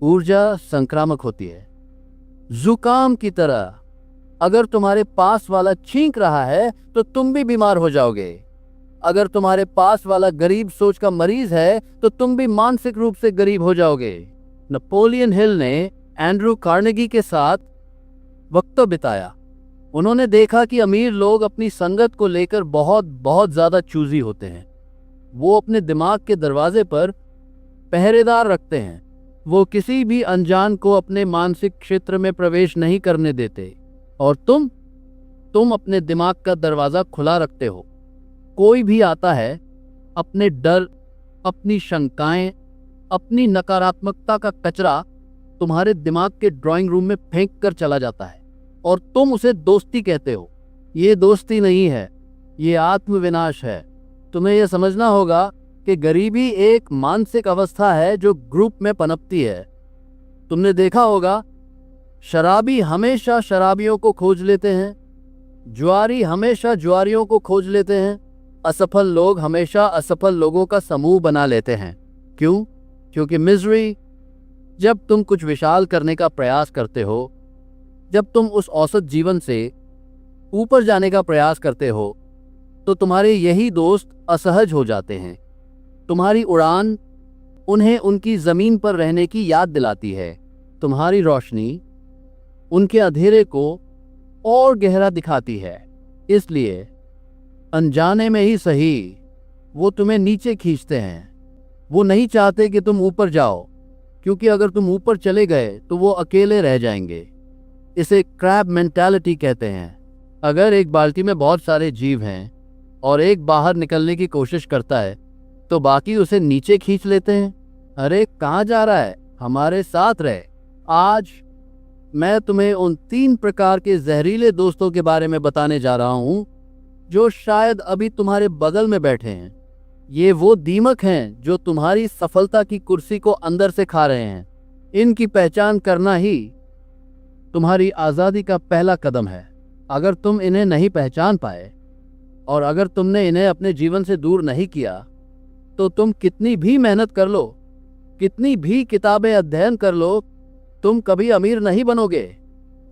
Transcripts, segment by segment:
ऊर्जा संक्रामक होती है, जुकाम की तरह। अगर तुम्हारे पास वाला छींक रहा है तो तुम भी बीमार हो जाओगे। अगर तुम्हारे पास वाला गरीब सोच का मरीज है तो तुम भी मानसिक रूप से गरीब हो जाओगे। नेपोलियन हिल ने एंड्रू कार्नेगी के साथ वक्त बिताया। उन्होंने देखा कि अमीर लोग अपनी संगत को लेकर बहुत बहुत ज्यादा चूजी होते हैं। वो अपने दिमाग के दरवाजे पर पहरेदार रखते हैं। वो किसी भी अनजान को अपने मानसिक क्षेत्र में प्रवेश नहीं करने देते। और तुम अपने दिमाग का दरवाजा खुला रखते हो। कोई भी आता है, अपने डर, अपनी शंकाएं, अपनी नकारात्मकता का कचरा तुम्हारे दिमाग के ड्राइंग रूम में फेंक कर चला जाता है और तुम उसे दोस्ती कहते हो। ये दोस्ती नहीं है, ये आत्मविनाश है। तुम्हें यह समझना होगा कि गरीबी एक मानसिक अवस्था है जो ग्रुप में पनपती है। तुमने देखा होगा, शराबी हमेशा शराबियों को खोज लेते हैं, जुआरी हमेशा जुआरियों को खोज लेते हैं, असफल लोग हमेशा असफल लोगों का समूह बना लेते हैं। क्यों? क्योंकि मिजरी, जब तुम कुछ विशाल करने का प्रयास करते हो, जब तुम उस औसत जीवन से ऊपर जाने का प्रयास करते हो, तो तुम्हारे यही दोस्त असहज हो जाते हैं। तुम्हारी उड़ान उन्हें उनकी जमीन पर रहने की याद दिलाती है। तुम्हारी रोशनी उनके अंधेरे को और गहरा दिखाती है। इसलिए अनजाने में ही सही, वो तुम्हें नीचे खींचते हैं। वो नहीं चाहते कि तुम ऊपर जाओ, क्योंकि अगर तुम ऊपर चले गए तो वो अकेले रह जाएंगे। इसे क्रैब मेंटालिटी कहते हैं। अगर एक बाल्टी में बहुत सारे जीव हैं और एक बाहर निकलने की कोशिश करता है तो बाकी उसे नीचे खींच लेते हैं। अरे कहाँ जा रहा है, हमारे साथ रहे। आज मैं तुम्हें उन 3 प्रकार के जहरीले दोस्तों के बारे में बताने जा रहा हूं जो शायद अभी तुम्हारे बगल में बैठे हैं। ये वो दीमक हैं जो तुम्हारी सफलता की कुर्सी को अंदर से खा रहे हैं। इनकी पहचान करना ही तुम्हारी आज़ादी का पहला कदम है। अगर तुम इन्हें नहीं पहचान पाए और अगर तुमने इन्हें अपने जीवन से दूर नहीं किया तो तुम कितनी भी मेहनत कर लो, कितनी भी किताबें अध्ययन कर लो, तुम कभी अमीर नहीं बनोगे।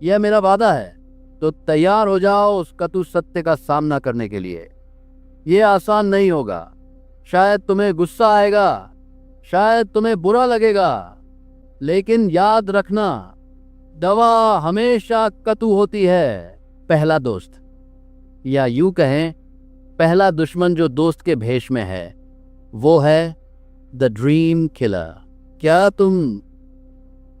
यह मेरा वादा है। तो तैयार हो जाओ उस कटु सत्य का सामना करने के लिए। यह आसान नहीं होगा। शायद तुम्हें गुस्सा आएगा, शायद तुम्हें बुरा लगेगा, लेकिन याद रखना, दवा हमेशा कटु होती है। पहला दोस्त, या यूं कहें पहला दुश्मन जो दोस्त के भेष में है, वो है द ड्रीम किलर। क्या तुम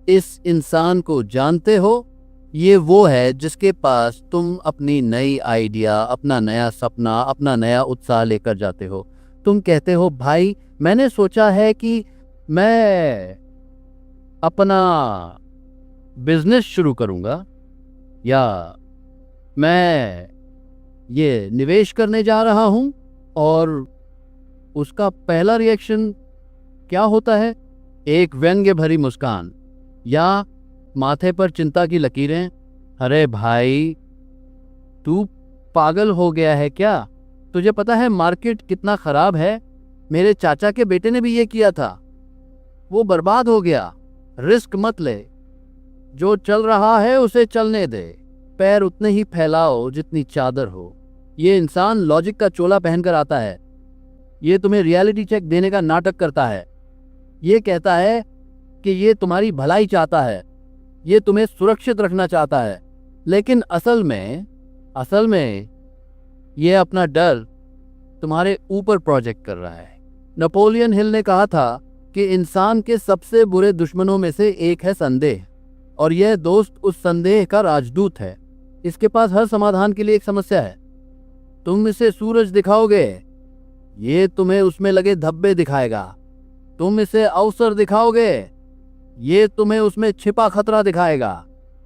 इस इंसान को जानते हो? ये वो है जिसके पास तुम अपनी नई आइडिया, अपना नया सपना, अपना नया उत्साह लेकर जाते हो। तुम कहते हो, भाई मैंने सोचा है कि मैं अपना बिजनेस शुरू करूंगा, या मैं ये निवेश करने जा रहा हूं। और उसका पहला रिएक्शन क्या होता है? एक व्यंग्य भरी मुस्कान या माथे पर चिंता की लकीरें। अरे भाई, तू पागल हो गया है क्या? तुझे पता है मार्केट कितना खराब है? मेरे चाचा के बेटे ने भी ये किया था, वो बर्बाद हो गया। रिस्क मत ले, जो चल रहा है उसे चलने दे। पैर उतने ही फैलाओ जितनी चादर हो। ये इंसान लॉजिक का चोला पहनकर आता है। ये तुम्हें रियलिटी चेक देने का नाटक करता है। ये कहता है कि ये तुम्हारी भलाई चाहता है, ये तुम्हें सुरक्षित रखना चाहता है, लेकिन असल में ये अपना डर तुम्हारे ऊपर प्रोजेक्ट कर रहा है। नेपोलियन हिल ने कहा था कि इंसान के सबसे बुरे दुश्मनों में से एक है संदेह, और यह दोस्त उस संदेह का राजदूत है। इसके पास हर समाधान के लिए एक समस्या है। तुम इसे सूरज दिखाओगे, ये तुम्हें उसमें लगे धब्बे दिखाएगा। तुम इसे अवसर दिखाओगे, ये तुम्हें उसमें छिपा खतरा दिखाएगा।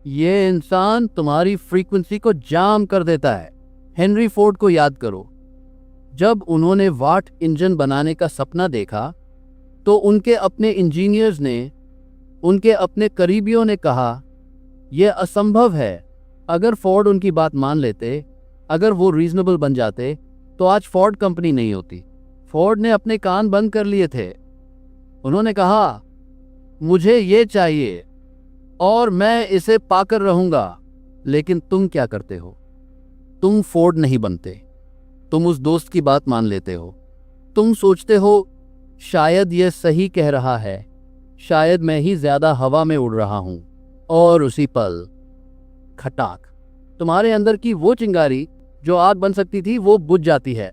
ये इंसान तुम्हारी फ्रीक्वेंसी को जाम कर देता है। हेनरी फोर्ड को याद करो, जब उन्होंने वाट इंजन बनाने का सपना देखा तो उनके अपने इंजीनियर्स ने, उनके अपने करीबियों ने कहा यह असंभव है। अगर फोर्ड उनकी बात मान लेते, अगर वो रीजनेबल बन जाते, तो आज फोर्ड कंपनी नहीं होती। फोर्ड ने अपने कान बंद कर लिए थे। उन्होंने कहा मुझे ये चाहिए और मैं इसे पाकर रहूंगा। लेकिन तुम क्या करते हो? तुम फोर्ड नहीं बनते। तुम उस दोस्त की बात मान लेते हो। तुम सोचते हो शायद यह सही कह रहा है, शायद मैं ही ज्यादा हवा में उड़ रहा हूं। और उसी पल खटाक, तुम्हारे अंदर की वो चिंगारी जो आग बन सकती थी वो बुझ जाती है।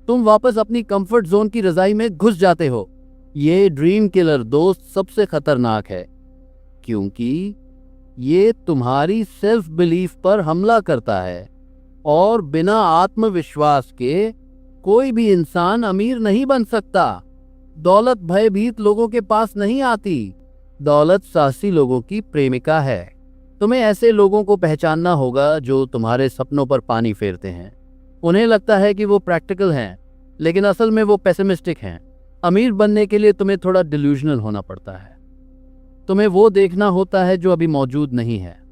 तुम वापस अपनी कंफर्ट जोन की रजाई में घुस जाते हो। ये ड्रीम किलर दोस्त सबसे खतरनाक है, क्योंकि ये तुम्हारी सेल्फ बिलीफ पर हमला करता है। और बिना आत्मविश्वास के कोई भी इंसान अमीर नहीं बन सकता। दौलत भयभीत लोगों के पास नहीं आती। दौलत साहसी लोगों की प्रेमिका है। तुम्हें ऐसे लोगों को पहचानना होगा जो तुम्हारे सपनों पर पानी फेरते हैं। उन्हें लगता है कि वो प्रैक्टिकल हैं, लेकिन असल में वो पेसिमिस्टिक हैं। अमीर बनने के लिए तुम्हें थोड़ा डिल्यूजनल होना पड़ता है। तुम्हें वो देखना होता है जो अभी मौजूद नहीं है।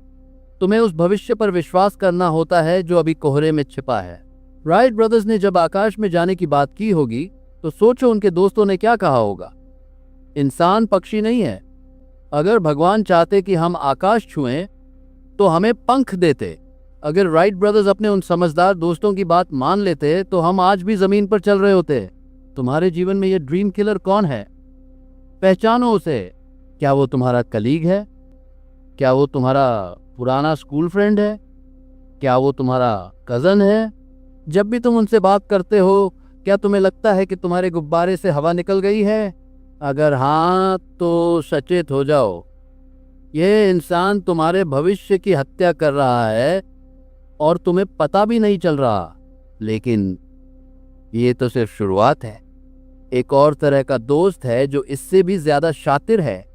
तुम्हें उस भविष्य पर विश्वास करना होता है जो अभी कोहरे में छिपा है। राइट ब्रदर्स ने जब आकाश में जाने की बात की होगी तो सोचो उनके दोस्तों ने क्या कहा होगा। इंसान पक्षी नहीं है। अगर भगवान चाहते कि हम आकाश छुएं तो हमें पंख देते। अगर राइट ब्रदर्स अपने उन समझदार दोस्तों की बात मान लेते तो हम आज भी जमीन पर चल रहे होते। तुम्हारे जीवन में ये ड्रीम किलर कौन है? पहचानो उसे। क्या वो तुम्हारा कलीग है? क्या वो तुम्हारा पुराना स्कूल फ्रेंड है? क्या वो तुम्हारा कजन है? जब भी तुम उनसे बात करते हो, क्या तुम्हें लगता है कि तुम्हारे गुब्बारे से हवा निकल गई है? अगर हाँ, तो सचेत हो जाओ। यह इंसान तुम्हारे भविष्य की हत्या कर रहा है और तुम्हें पता भी नहीं चल रहा। लेकिन ये तो सिर्फ शुरुआत है। एक और तरह का दोस्त है जो इससे भी ज्यादा शातिर है।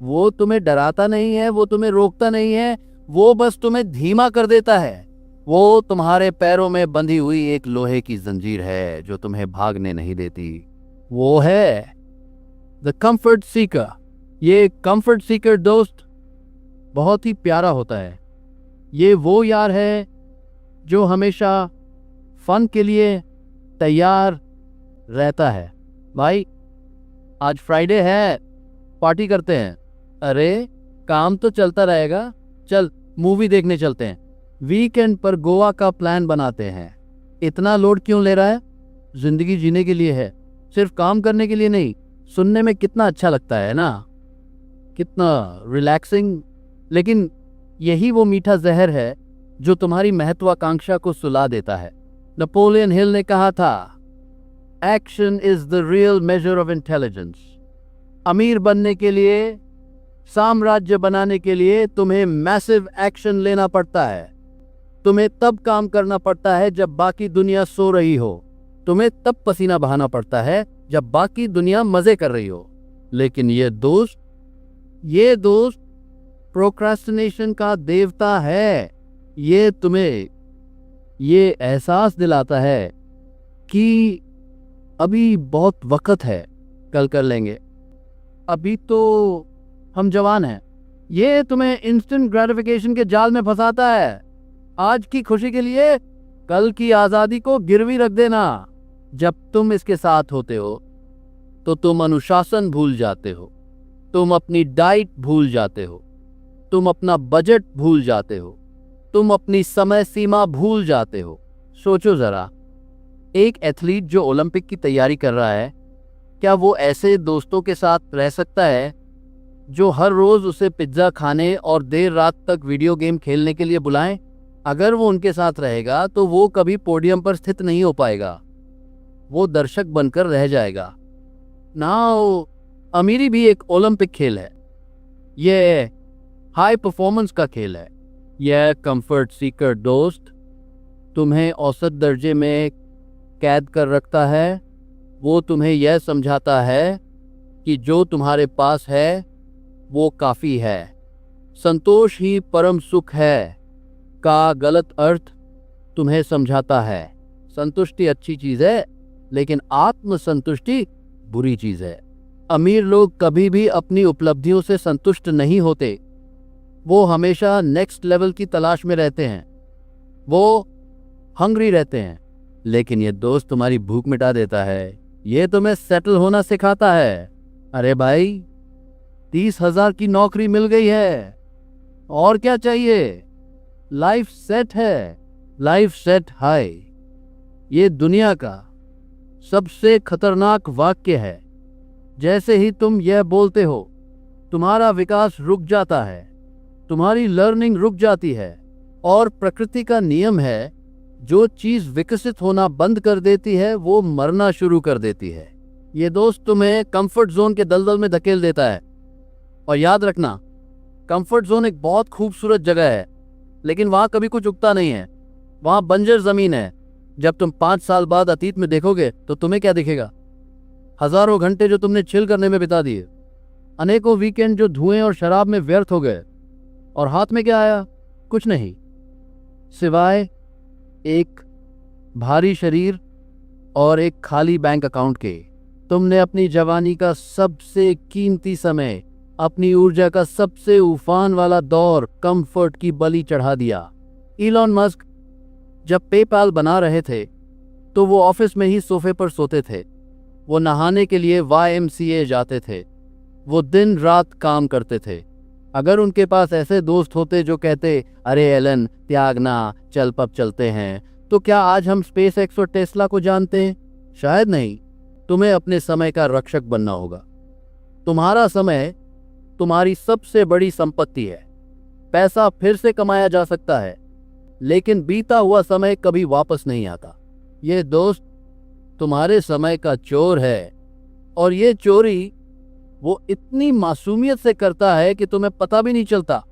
वो तुम्हें डराता नहीं है, वो तुम्हें रोकता नहीं है, वो बस तुम्हें धीमा कर देता है। वो तुम्हारे पैरों में बंधी हुई एक लोहे की जंजीर है जो तुम्हें भागने नहीं देती। वो है द कंफर्ट सीकर। ये कंफर्ट सीकर दोस्त बहुत ही प्यारा होता है। ये वो यार है जो हमेशा फन के लिए तैयार रहता है। भाई, आज फ्राइडे है, पार्टी करते हैं। अरे, काम तो चलता रहेगा, चल मूवी देखने चलते हैं। वीकेंड पर गोवा का प्लान बनाते हैं। इतना लोड क्यों ले रहा है? जिंदगी जीने के लिए है, सिर्फ काम करने के लिए नहीं। सुनने में कितना अच्छा लगता है ना, कितना रिलैक्सिंग। लेकिन यही वो मीठा जहर है जो तुम्हारी महत्वाकांक्षा को सुला देता है। नेपोलियन हिल ने कहा था, action is the real measure of intelligence. अमीर बनने के लिए, साम्राज्य बनाने के लिए तुम्हें मैसिव एक्शन लेना पड़ता है। तुम्हें तब काम करना पड़ता है जब बाकी दुनिया सो रही हो। तुम्हें तब पसीना बहाना पड़ता है जब बाकी दुनिया मजे कर रही हो। लेकिन ये दोस्त प्रोक्रास्टिनेशन का देवता है। ये तुम्हें ये एहसास दिलाता है कि अभी बहुत वक्त है, कल कर लेंगे, अभी तो हम जवान हैं। ये तुम्हें इंस्टेंट ग्रेटिफिकेशन के जाल में फंसाता है। आज की खुशी के लिए कल की आजादी को गिरवी रख देना। जब तुम इसके साथ होते हो तो तुम अनुशासन भूल जाते हो, तुम अपनी डाइट भूल जाते हो, तुम अपना बजट भूल जाते हो, तुम अपनी समय सीमा भूल जाते हो। सोचो जरा, एक एथलीट जो ओलंपिक की तैयारी कर रहा है, क्या वो ऐसे दोस्तों के साथ रह सकता है जो हर रोज उसे पिज्जा खाने और देर रात तक वीडियो गेम खेलने के लिए बुलाएं? अगर वो उनके साथ रहेगा तो वो कभी पोडियम पर स्थित नहीं हो पाएगा, वो दर्शक बनकर रह जाएगा। नाउ, अमीरी भी एक ओलंपिक खेल है। यह हाई परफॉर्मेंस का खेल है। यह कंफर्ट सीकर दोस्त तुम्हें औसत दर्जे में कैद कर रखता है। वो तुम्हें यह समझाता है कि जो तुम्हारे पास है वो काफ़ी है। संतोष ही परम सुख है का गलत अर्थ तुम्हें समझाता है। संतुष्टि अच्छी चीज़ है, लेकिन आत्मसंतुष्टि बुरी चीज़ है। अमीर लोग कभी भी अपनी उपलब्धियों से संतुष्ट नहीं होते। वो हमेशा नेक्स्ट लेवल की तलाश में रहते हैं। वो हंग्री रहते हैं। लेकिन ये दोस्त तुम्हारी भूख मिटा देता है। ये तुम्हें सेटल होना सिखाता है। अरे भाई, 30,000 की नौकरी मिल गई है, और क्या चाहिए? लाइफ सेट है, लाइफ सेट हाई। ये दुनिया का सबसे खतरनाक वाक्य है। जैसे ही तुम यह बोलते हो, तुम्हारा विकास रुक जाता है, तुम्हारी लर्निंग रुक जाती है। और प्रकृति का नियम है, जो चीज विकसित होना बंद कर देती है वो मरना शुरू कर देती है। ये दोस्त तुम्हें कंफर्ट जोन के दलदल में धकेल देता है। और याद रखना, कंफर्ट जोन एक बहुत खूबसूरत जगह है, लेकिन वहां कभी कुछ उगता नहीं है। वहां बंजर जमीन है। जब तुम 5 साल बाद अतीत में देखोगे तो तुम्हें क्या दिखेगा? हजारों घंटे जो तुमने चिल करने में बिता दिए, अनेकों वीकेंड जो धुएं और शराब में व्यर्थ हो गए, और हाथ में क्या आया? कुछ नहीं, सिवाय एक भारी शरीर और एक खाली बैंक अकाउंट के। तुमने अपनी जवानी का सबसे कीमती समय, अपनी ऊर्जा का सबसे उफान वाला दौर कंफर्ट की बलि चढ़ा दिया। इलॉन मस्क जब पेपाल बना रहे थे तो वो ऑफिस में ही सोफे पर सोते थे। वो नहाने के लिए YMCA जाते थे। वो दिन रात काम करते थे। अगर उनके पास ऐसे दोस्त होते जो कहते, अरे एलन त्यागना, चल पब चलते हैं, तो क्या आज हम स्पेस एक्स और टेस्ला को जानते हैं? शायद नहीं। तुम्हें अपने समय का रक्षक बनना होगा। तुम्हारा समय तुम्हारी सबसे बड़ी संपत्ति है। पैसा फिर से कमाया जा सकता है, लेकिन बीता हुआ समय कभी वापस नहीं आता। ये दोस्त तुम्हारे समय का चोर है, और ये चोरी वो इतनी मासूमियत से करता है कि तुम्हें पता भी नहीं चलता।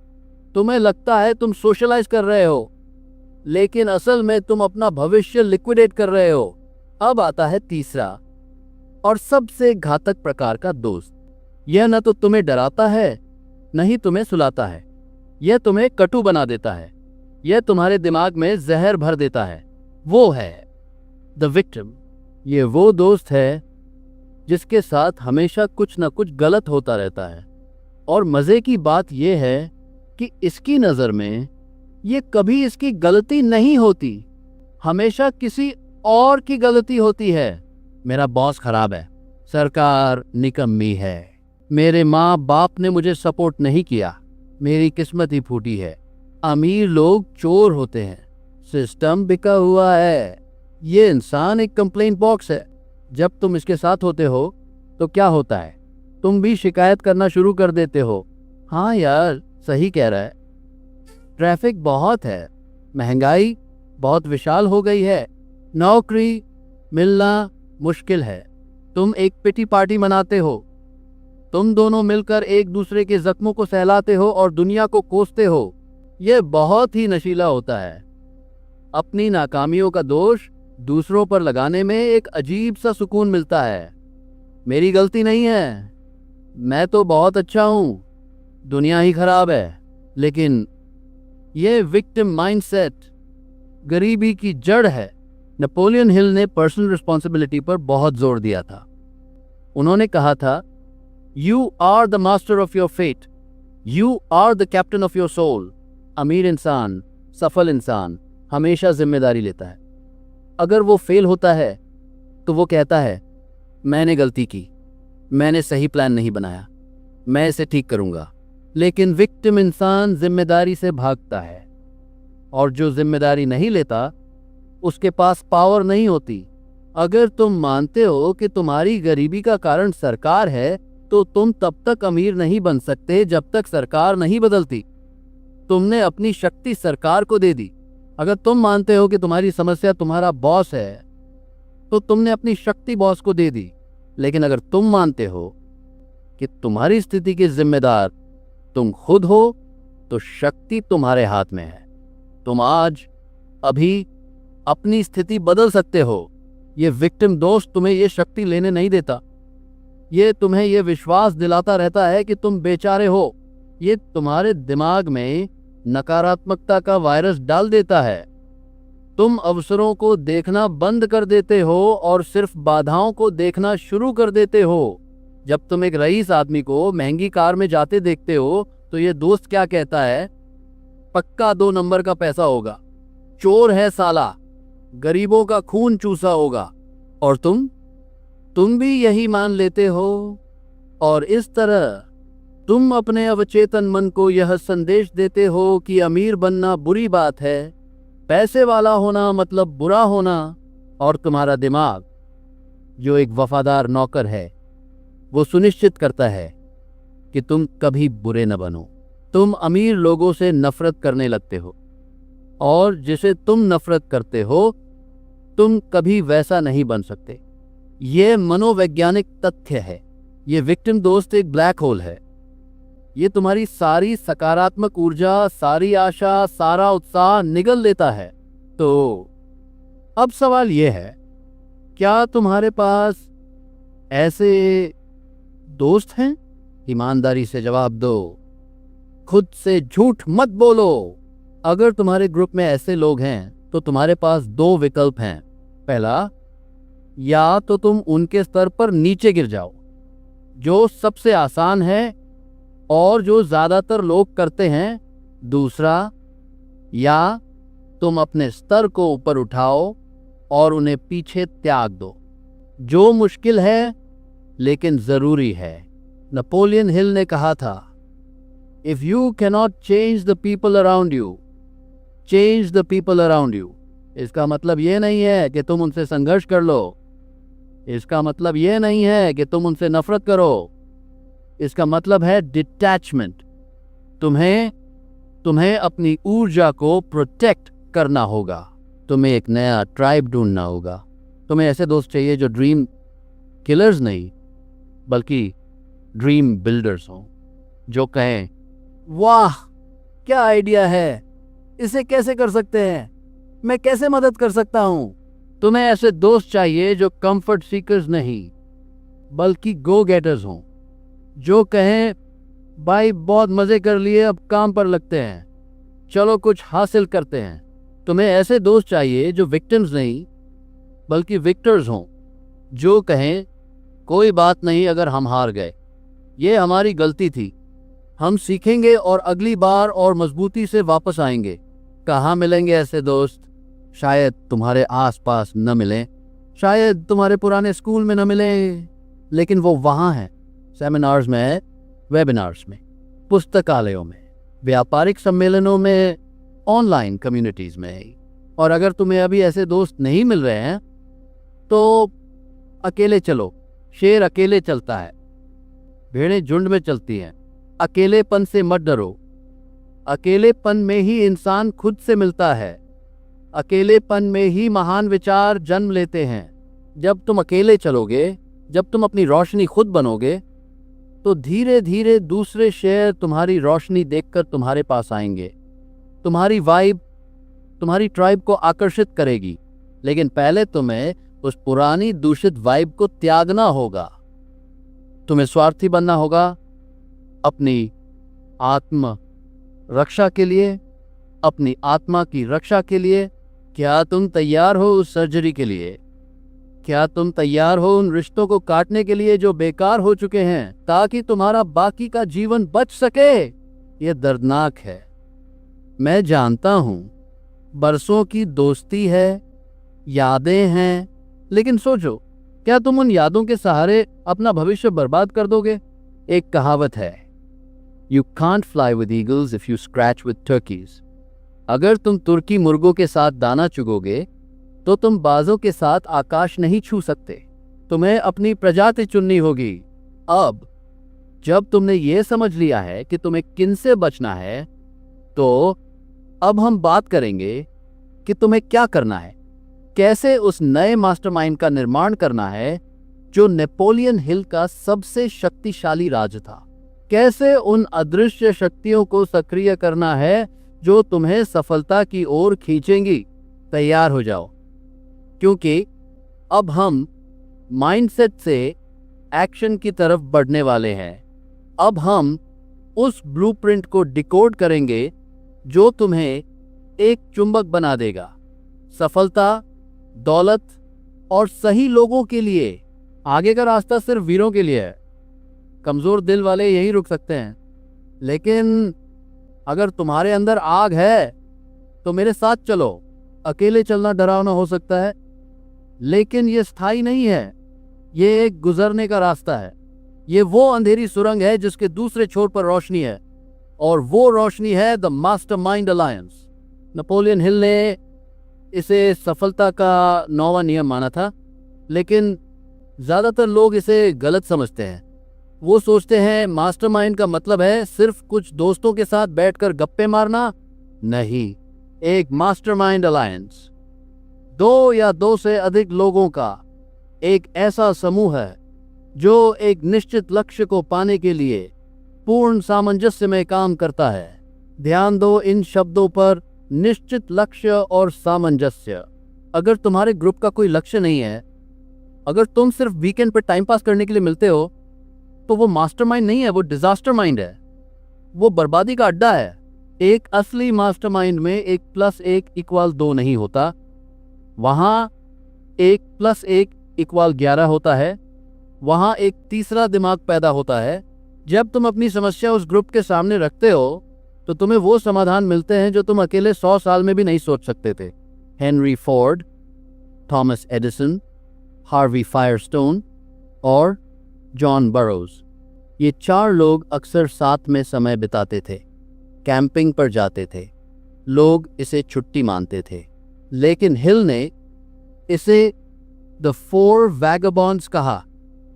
तुम्हें लगता है तुम सोशलाइज कर रहे हो, लेकिन असल में तुम अपना भविष्य लिक्विडेट कर रहे हो। अब आता है तीसरा और सबसे घातक प्रकार का दोस्त। यह न तो तुम्हें डराता है, न ही तुम्हें सुलाता है। यह तुम्हें कटु बना देता है। यह तुम्हारे दिमाग में जहर भर देता है। वो है द विक्टिम। ये वो दोस्त है जिसके साथ हमेशा कुछ न कुछ गलत होता रहता है। और मजे की बात यह है कि इसकी नजर में ये कभी इसकी गलती नहीं होती, हमेशा किसी और की गलती होती है। मेरा बॉस खराब है, सरकार निकम्मी है, मेरे माँ बाप ने मुझे सपोर्ट नहीं किया, मेरी किस्मत ही फूटी है, अमीर लोग चोर होते हैं, सिस्टम बिका हुआ है। ये इंसान एक कंप्लेंट बॉक्स है। जब तुम इसके साथ होते हो तो क्या होता है? तुम भी शिकायत करना शुरू कर देते हो। हाँ यार, सही कह रहा है, ट्रैफिक बहुत है, महंगाई बहुत विशाल हो गई है, नौकरी मिलना मुश्किल है। तुम एक पिटी पार्टी मनाते हो, तुम दोनों मिलकर एक दूसरे के जख्मों को सहलाते हो और दुनिया को कोसते हो। यह बहुत ही नशीला होता है। अपनी नाकामियों का दोष दूसरों पर लगाने में एक अजीब सा सुकून मिलता है। मेरी गलती नहीं है, मैं तो बहुत अच्छा हूं, दुनिया ही खराब है। लेकिन यह विक्टिम माइंडसेट गरीबी की जड़ है। नेपोलियन हिल ने पर्सनल रिस्पॉन्सिबिलिटी पर बहुत जोर दिया था। उन्होंने कहा था, you are the master of your fate, you are the captain of your soul. अमीर इंसान, सफल इंसान हमेशा जिम्मेदारी लेता है। अगर वो फेल होता है तो वो कहता है, मैंने गलती की, मैंने सही प्लान नहीं बनाया, मैं इसे ठीक करूंगा। लेकिन विक्टिम इंसान जिम्मेदारी से भागता है, और जो जिम्मेदारी नहीं लेता उसके पास पावर नहीं होती। अगर तुम मानते हो कि तुम्हारी गरीबी का कारण सरकार है, तो तुम तब तक अमीर नहीं बन सकते जब तक सरकार नहीं बदलती। तुमने अपनी शक्ति सरकार को दे दी। अगर तुम मानते हो कि तुम्हारी समस्या तुम्हारा बॉस है, तो तुमने अपनी शक्ति बॉस को दे दी। लेकिन अगर तुम मानते हो कि तुम्हारी स्थिति के जिम्मेदार तुम खुद हो, तो शक्ति तुम्हारे हाथ में है। तुम आज अभी अपनी स्थिति बदल सकते हो। ये विक्टिम दोस्त तुम्हें ये शक्ति लेने नहीं देता। ये तुम्हें ये विश्वास दिलाता रहता है कि तुम बेचारे हो। ये तुम्हारे दिमाग में नकारात्मकता का वायरस डाल देता है। तुम अवसरों को देखना बंद कर देते हो और सिर्फ बाधाओं को देखना शुरू कर देते हो। जब तुम एक रईस आदमी को महंगी कार में जाते देखते हो, तो ये दोस्त क्या कहता है? पक्का 2 नंबर का पैसा होगा, चोर है साला, गरीबों का खून चूसा होगा। और तुम भी यही मान लेते हो, और इस तरह तुम अपने अवचेतन मन को यह संदेश देते हो कि अमीर बनना बुरी बात है, पैसे वाला होना मतलब बुरा होना, और तुम्हारा दिमाग, जो एक वफादार नौकर है, वो सुनिश्चित करता है कि तुम कभी बुरे न बनो। तुम अमीर लोगों से नफरत करने लगते हो, और जिसे तुम नफरत करते हो तुम कभी वैसा नहीं बन सकते। ये मनोवैज्ञानिक तथ्य है। ये विक्टिम दोस्त एक ब्लैक होल है। ये तुम्हारी सारी सकारात्मक ऊर्जा, सारी आशा, सारा उत्साह निगल लेता है। तो अब सवाल यह है, क्या तुम्हारे पास ऐसे दोस्त हैं? ईमानदारी से जवाब दो। खुद से झूठ मत बोलो। अगर तुम्हारे ग्रुप में ऐसे लोग हैं तो तुम्हारे पास दो विकल्प हैं। पहला, या तो तुम उनके स्तर पर नीचे गिर जाओ, जो सबसे आसान है और जो ज्यादातर लोग करते हैं। दूसरा, या तुम अपने स्तर को ऊपर उठाओ और उन्हें पीछे त्याग दो, जो मुश्किल है लेकिन जरूरी है। नेपोलियन हिल ने कहा था, if you cannot change the people around you, change the people around you. इसका मतलब यह नहीं है कि तुम उनसे संघर्ष कर लो। इसका मतलब यह नहीं है कि तुम उनसे नफरत करो। इसका मतलब है डिटैचमेंट। तुम्हें अपनी ऊर्जा को प्रोटेक्ट करना होगा। तुम्हें एक नया ट्राइब ढूंढना होगा। तुम्हें ऐसे दोस्त चाहिए जो ड्रीम किलर्स नहीं बल्कि ड्रीम बिल्डर्स हों, जो कहें, वाह क्या आइडिया है, इसे कैसे कर सकते हैं, मैं कैसे मदद कर सकता हूं। तुम्हें ऐसे दोस्त चाहिए जो कंफर्ट सीकर्स नहीं बल्कि गो गेटर्स हों, जो कहें, भाई बहुत मजे कर लिए, अब काम पर लगते हैं, चलो कुछ हासिल करते हैं। तुम्हें ऐसे दोस्त चाहिए जो विक्टिम्स नहीं बल्कि विक्टर्स हों, जो कहें, कोई बात नहीं अगर हम हार गए, ये हमारी गलती थी, हम सीखेंगे और अगली बार और मजबूती से वापस आएंगे। कहाँ मिलेंगे ऐसे दोस्त? शायद तुम्हारे आसपास न मिलें, शायद तुम्हारे पुराने स्कूल में न मिलें, लेकिन वो वहाँ हैं, सेमिनार्स में, वेबिनार्स में, पुस्तकालयों में, व्यापारिक सम्मेलनों में, ऑनलाइन कम्युनिटीज में। और अगर तुम्हें अभी ऐसे दोस्त नहीं मिल रहे हैं तो अकेले चलो। शेर अकेले चलता है, भेड़ें झुंड में चलती हैं। अकेलेपन से मत डरो। अकेलेपन में ही इंसान खुद से मिलता है। अकेलेपन में ही महान विचार जन्म लेते हैं। जब तुम अकेले चलोगे, जब तुम अपनी रोशनी खुद बनोगे, तो धीरे धीरे दूसरे शेर तुम्हारी रोशनी देखकर तुम्हारे पास आएंगे। तुम्हारी वाइब तुम्हारी ट्राइब को आकर्षित करेगी, लेकिन पहले तुम्हें उस पुरानी दूषित वाइब को त्यागना होगा। तुम्हें स्वार्थी बनना होगा अपनी आत्म रक्षा के लिए, अपनी आत्मा की रक्षा के लिए। क्या तुम तैयार हो उस सर्जरी के लिए? क्या तुम तैयार हो उन रिश्तों को काटने के लिए जो बेकार हो चुके हैं, ताकि तुम्हारा बाकी का जीवन बच सके? यह दर्दनाक है, मैं जानता हूं। बरसों की दोस्ती है, यादें हैं, लेकिन सोचो, क्या तुम उन यादों के सहारे अपना भविष्य बर्बाद कर दोगे? एक कहावत है, you can't fly with eagles if you scratch with Turkey's. अगर तुम तुर्की मुर्गों के साथ दाना चुगोगे तो तुम बाजों के साथ आकाश नहीं छू सकते। तुम्हें अपनी प्रजाति चुननी होगी। अब जब तुमने ये समझ लिया है कि तुम्हें किनसे बचना है, तो अब हम बात करेंगे कि तुम्हें क्या करना है, कैसे उस नए मास्टरमाइंड का निर्माण करना है जो नेपोलियन हिल का सबसे शक्तिशाली राज था। कैसे उन अदृश्य शक्तियों को सक्रिय करना है जो तुम्हें सफलता की ओर खींचेंगी। तैयार हो जाओ, क्योंकि अब हम माइंडसेट से एक्शन की तरफ बढ़ने वाले हैं। अब हम उस ब्लूप्रिंट को डिकोड करेंगे जो तुम्हें एक चुंबक बना देगा, सफलता, दौलत और सही लोगों के लिए। आगे का रास्ता सिर्फ वीरों के लिए है। कमजोर दिल वाले यहीं रुक सकते हैं। लेकिन अगर तुम्हारे अंदर आग है तो मेरे साथ चलो। अकेले चलना डरावना हो सकता है, लेकिन यह स्थायी नहीं है। यह एक गुजरने का रास्ता है। ये वो अंधेरी सुरंग है जिसके दूसरे छोर पर रोशनी है, और वो रोशनी है the mastermind alliance. Napoleon Hill ने इसे सफलता का 9वां नियम माना था, लेकिन ज्यादातर लोग इसे गलत समझते हैं। वो सोचते हैं मास्टरमाइंड का मतलब है सिर्फ कुछ दोस्तों के साथ बैठकर गप्पे मारना। नहीं, एक मास्टरमाइंड अलायंस 2 या 2 से अधिक लोगों का एक ऐसा समूह है जो एक निश्चित लक्ष्य को पाने के लिए पूर्ण सामंजस्य में काम करता है। ध्यान दो इन शब्दों पर, निश्चित लक्ष्य और सामंजस्य। अगर तुम्हारे ग्रुप का कोई लक्ष्य नहीं है, अगर तुम सिर्फ वीकेंड पर टाइम पास करने के लिए मिलते हो, तो वो मास्टरमाइंड नहीं है, वो डिजास्टर माइंड है, वो बर्बादी का अड्डा है। एक असली मास्टरमाइंड में 1 + 1 = 2 नहीं होता, वहां 1 + 1 = 11 होता है। वहां एक तीसरा दिमाग पैदा होता है। जब तुम अपनी समस्या उस ग्रुप के सामने रखते हो, तो तुम्हें वो समाधान मिलते हैं जो तुम अकेले 100 साल में भी नहीं सोच सकते थे। Henry Ford, Thomas Edison, Harvey Firestone और जॉन बरोज, ये 4 लोग अक्सर साथ में समय बिताते थे, कैंपिंग पर जाते थे। लोग इसे छुट्टी मानते थे, लेकिन हिल ने इसे द 4 वैगाबॉन्ड्स कहा,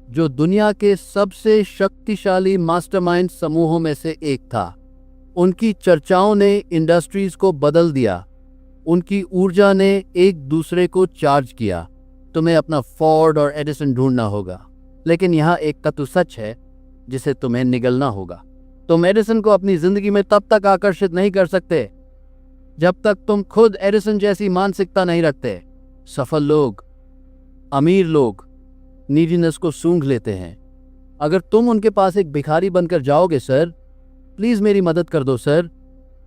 जो दुनिया के सबसे शक्तिशाली मास्टरमाइंड समूहों में से एक था। उनकी चर्चाओं ने इंडस्ट्रीज को बदल दिया, उनकी ऊर्जा ने एक दूसरे को चार्ज किया। तुम्हें अपना फोर्ड और एडिसन ढूंढना होगा, लेकिन यहाँ एक तत्व सच है जिसे तुम्हें निगलना होगा। तुम एडिसन को अपनी जिंदगी में तब तक आकर्षित नहीं कर सकते जब तक तुम खुद एडिसन जैसी मानसिकता नहीं रखते। सफल लोग, अमीर लोग नीडीनेस को सूंघ लेते हैं। अगर तुम उनके पास एक भिखारी बनकर जाओगे, सर प्लीज मेरी मदद कर दो, सर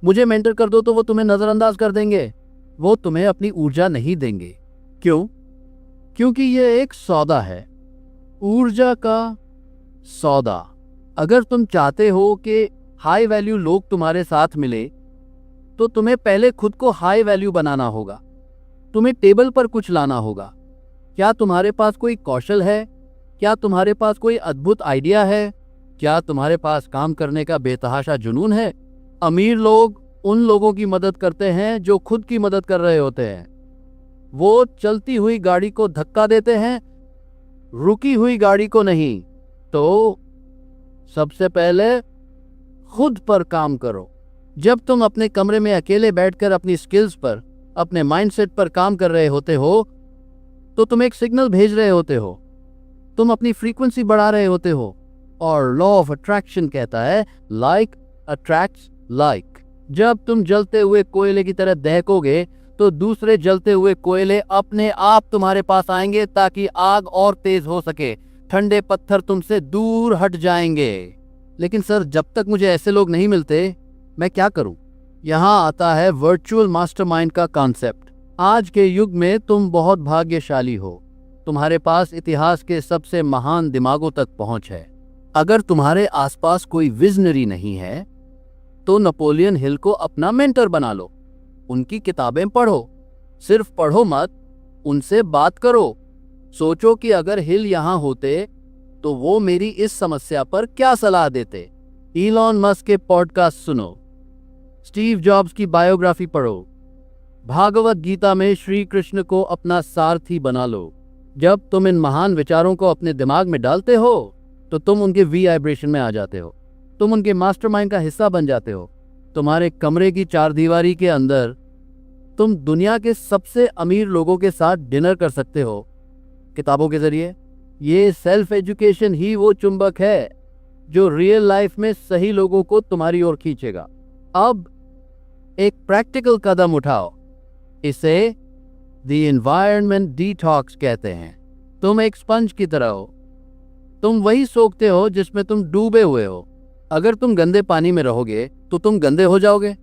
मुझे मेंटर कर दो, तो वो तुम्हें नजरअंदाज कर देंगे। वो तुम्हें अपनी ऊर्जा नहीं देंगे। क्यों? क्योंकि ये एक सौदा है, ऊर्जा का सौदा। अगर तुम चाहते हो कि हाई वैल्यू लोग तुम्हारे साथ मिले, तो तुम्हें पहले खुद को हाई वैल्यू बनाना होगा। तुम्हें टेबल पर कुछ लाना होगा। क्या तुम्हारे पास कोई कौशल है? क्या तुम्हारे पास कोई अद्भुत आइडिया है? क्या तुम्हारे पास काम करने का बेतहाशा जुनून है? अमीर लोग उन लोगों की मदद करते हैं जो खुद की मदद कर रहे होते हैं। वो चलती हुई गाड़ी को धक्का देते हैं, रुकी हुई गाड़ी को नहीं। तो सबसे पहले खुद पर काम करो। जब तुम अपने कमरे में अकेले बैठकर अपनी स्किल्स पर, अपने माइंडसेट पर काम कर रहे होते हो, तो तुम एक सिग्नल भेज रहे होते हो, तुम अपनी फ्रीक्वेंसी बढ़ा रहे होते हो। और लॉ ऑफ अट्रैक्शन कहता है लाइक अट्रैक्ट्स लाइक। जब तुम जलते हुए कोयले की तरह दहकोगे, तो दूसरे जलते हुए कोयले अपने आप तुम्हारे पास आएंगे, ताकि आग और तेज हो सके। ठंडे पत्थर तुमसे दूर हट जाएंगे। लेकिन सर, जब तक मुझे ऐसे लोग नहीं मिलते, मैं क्या करूं? यहां आता है वर्चुअल मास्टरमाइंड का कॉन्सेप्ट। आज के युग में तुम बहुत भाग्यशाली हो। तुम्हारे पास इतिहास के सबसे महान दिमागों तक पहुंच है। अगर तुम्हारे आसपास कोई विजनरी नहीं है, तो नेपोलियन हिल को अपना मेंटर बना लो। उनकी किताबें पढ़ो। सिर्फ पढ़ो मत, उनसे बात करो। सोचो कि अगर हिल यहां होते, तो वो मेरी इस समस्या पर क्या सलाह देते। इलॉन मस्क के पॉडकास्ट सुनो, स्टीव जॉब्स की बायोग्राफी पढ़ो, भागवत गीता में श्री कृष्ण को अपना सारथी बना लो। जब तुम इन महान विचारों को अपने दिमाग में डालते हो, तो तुम उनके वाइब्रेशन में आ जाते हो। तुम उनके मास्टरमाइंड का हिस्सा बन जाते हो। तुम्हारे कमरे की 4 दीवारी के अंदर तुम दुनिया के सबसे अमीर लोगों के साथ डिनर कर सकते हो, किताबों के जरिए। ये सेल्फ एजुकेशन ही वो चुंबक है जो रियल लाइफ में सही लोगों को तुम्हारी ओर खींचेगा। अब एक प्रैक्टिकल कदम उठाओ। इसे द एनवायरनमेंट डिटॉक्स कहते हैं। तुम एक स्पंज की तरह हो। तुम वही सोखते हो जिसमें तुम डूबे हुए हो। अगर तुम गंदे पानी में रहोगे, तो तुम गंदे हो जाओगे,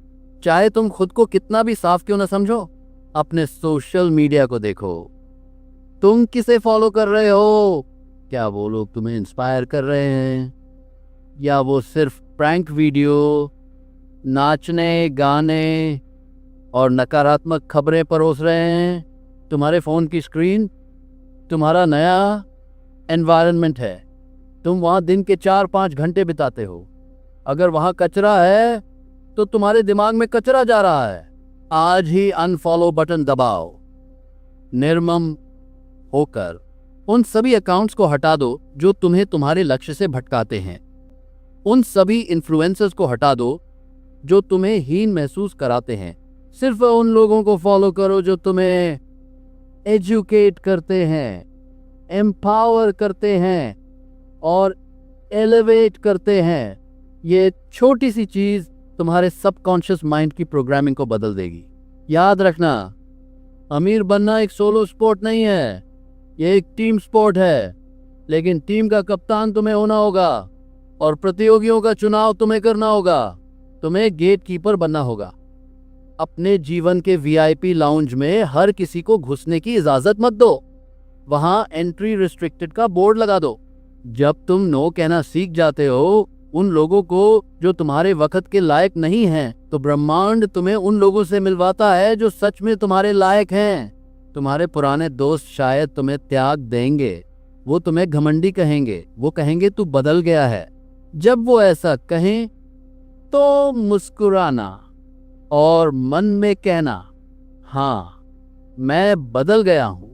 चाहे तुम खुद को कितना भी साफ क्यों ना समझो। अपने सोशल मीडिया को देखो। तुम किसे फॉलो कर रहे हो? क्या वो लोग तुम्हें इंस्पायर कर रहे हैं, या वो सिर्फ प्रैंक वीडियो, नाचने, गाने और नकारात्मक खबरें परोस रहे हैं? तुम्हारे फोन की स्क्रीन तुम्हारा नया एनवायरनमेंट है। तुम वहां दिन के 4-5 घंटे बिताते हो। अगर वहां कचरा है तो तुम्हारे दिमाग में कचरा जा रहा है। आज ही अनफॉलो बटन दबाओ। निर्मम होकर उन सभी अकाउंट्स को हटा दो जो तुम्हें तुम्हारे लक्ष्य से भटकाते हैं। उन सभी इन्फ्लुएंसर्स को हटा दो जो तुम्हें हीन महसूस कराते हैं। सिर्फ उन लोगों को फॉलो करो जो तुम्हें एजुकेट करते हैं, एम्पावर करते हैं और एलिवेट करते हैं। ये छोटी सी चीज तुम्हारे सबकॉन्शियस माइंड की प्रोग्रामिंग को बदल देगी। याद रखना, अमीर बनना एक सोलो स्पोर्ट नहीं है, ये एक टीम स्पोर्ट है। लेकिन टीम का कप्तान तुम्हें होना होगा और प्रतियोगियों का चुनाव तुम्हें करना होगा। तुम्हें गेट कीपर बनना होगा। अपने जीवन के वीआईपी लाउंज में हर किसी को घुसने की इजाजत मत दो। वहां एंट्री रिस्ट्रिक्टेड का बोर्ड लगा दो। जब तुम नो कहना सीख जाते हो उन लोगों को जो तुम्हारे वक्त के लायक नहीं हैं, तो ब्रह्मांड तुम्हें उन लोगों से मिलवाता है जो सच में तुम्हारे लायक हैं। तुम्हारे पुराने दोस्त शायद तुम्हें त्याग देंगे, वो तुम्हें घमंडी कहेंगे, वो कहेंगे तू बदल गया है। जब वो ऐसा कहें तो मुस्कुराना और मन में कहना, हाँ मैं बदल गया हूं,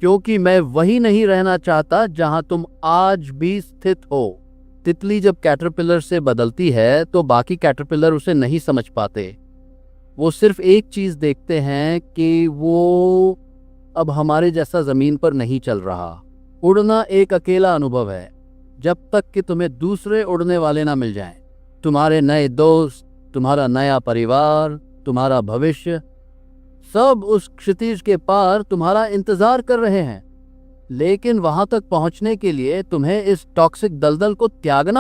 क्योंकि मैं वही नहीं रहना चाहता जहां तुम आज भी स्थित हो। तितली जब कैटरपिलर से बदलती है तो बाकी कैटरपिलर उसे नहीं समझ पाते। वो सिर्फ एक चीज देखते हैं कि वो अब हमारे जैसा जमीन पर नहीं चल रहा। उड़ना एक अकेला अनुभव है जब तक कि तुम्हें दूसरे उड़ने वाले ना मिल जाएं। तुम्हारे नए दोस्त, तुम्हारा नया परिवार, तुम्हारा भविष्य, सब उस क्षितिज के पार तुम्हारा इंतजार कर रहे हैं। लेकिन वहां तक पहुंचने के लिए तुम्हें इस टॉक्सिक दलदल को त्यागना